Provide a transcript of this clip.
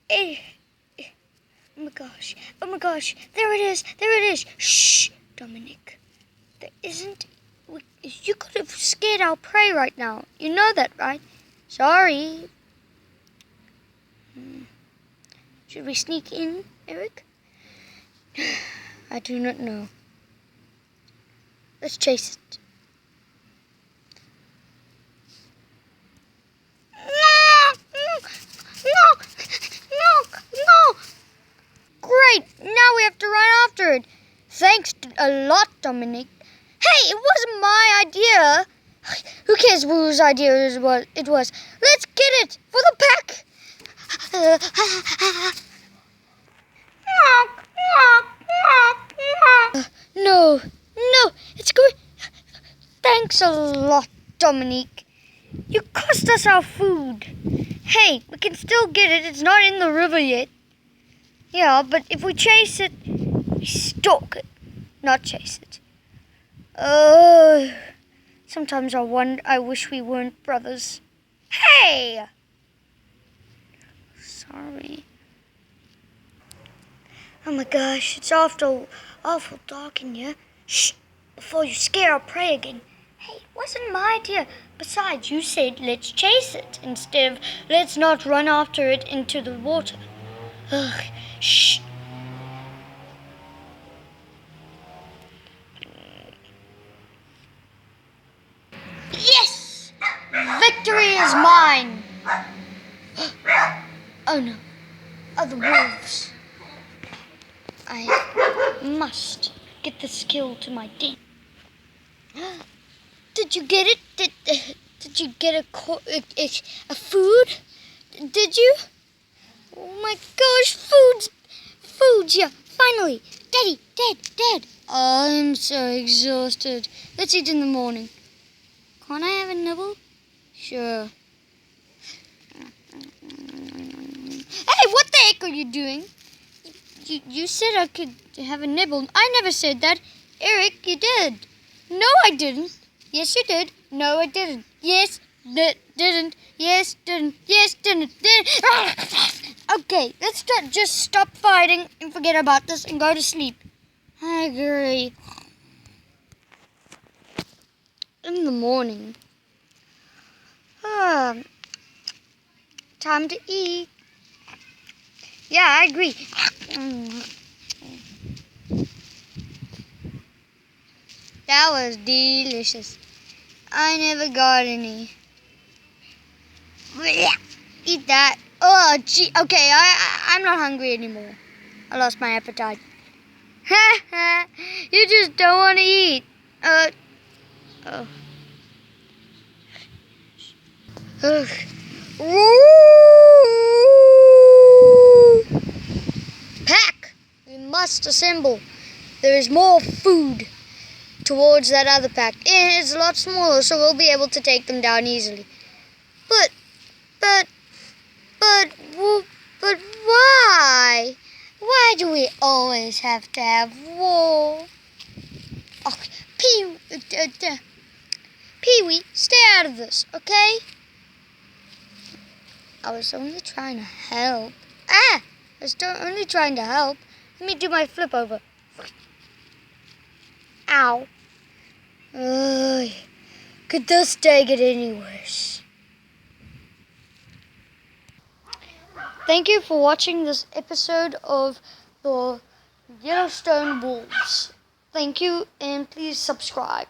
Eh, eh. Oh my gosh, there it is. Shh, Dominic, there isn't, you could have scared our prey right now. You know that, right? Sorry. Should we sneak in, Eric? I do not know. Let's chase it. No! Great, now we have to run after it. Thanks a lot, Dominic. Hey, it wasn't my idea. Who cares whose idea it was? Let's get it for the pack. No, it's good. Thanks a lot, Dominique. You cost us our food. Hey, we can still get it. It's not in the river yet. Yeah, but if we chase it, we stalk it, not chase it. Sometimes I wish we weren't brothers. Hey! Sorry. Oh my gosh, it's awful dark in here. Shh, before you scare our prey again. Hey, it wasn't my idea. Besides, you said let's chase it instead of let's not run after it into the water. Ugh, shh. Yes! Victory is mine! Oh no, other wolves. I must get this kill to my den. Did you get it? Did you get a food? Did you? Oh my gosh, food's yeah, finally. Daddy, Dad. I'm so exhausted. Let's eat in the morning. Can't I have a nibble? Sure. Hey, what the heck are you doing? You said I could have a nibble. I never said that. Eric, you did. No, I didn't. Yes, you did. No, I didn't. Yes, didn't. Yes, didn't. Yes, didn't. Okay, let's just stop fighting and forget about this and go to sleep. I agree. In the morning. Time to eat. Yeah, I agree. That was delicious. I never got any. Eat that. Oh, gee. Okay, I'm not hungry anymore. I lost my appetite. You just don't want to eat. Oh. Ugh. Pack! We must assemble. There is more food towards that other pack. And it's a lot smaller, so we'll be able to take them down easily. But why? Why do we always have to have war? Oh, Pee-wee, stay out of this, okay? I was only trying to help. I was only trying to help. Let me do my flip over. Ow. Could this day get any worse? Thank you for watching this episode of the Yellowstone Wolves. Thank you, and please subscribe.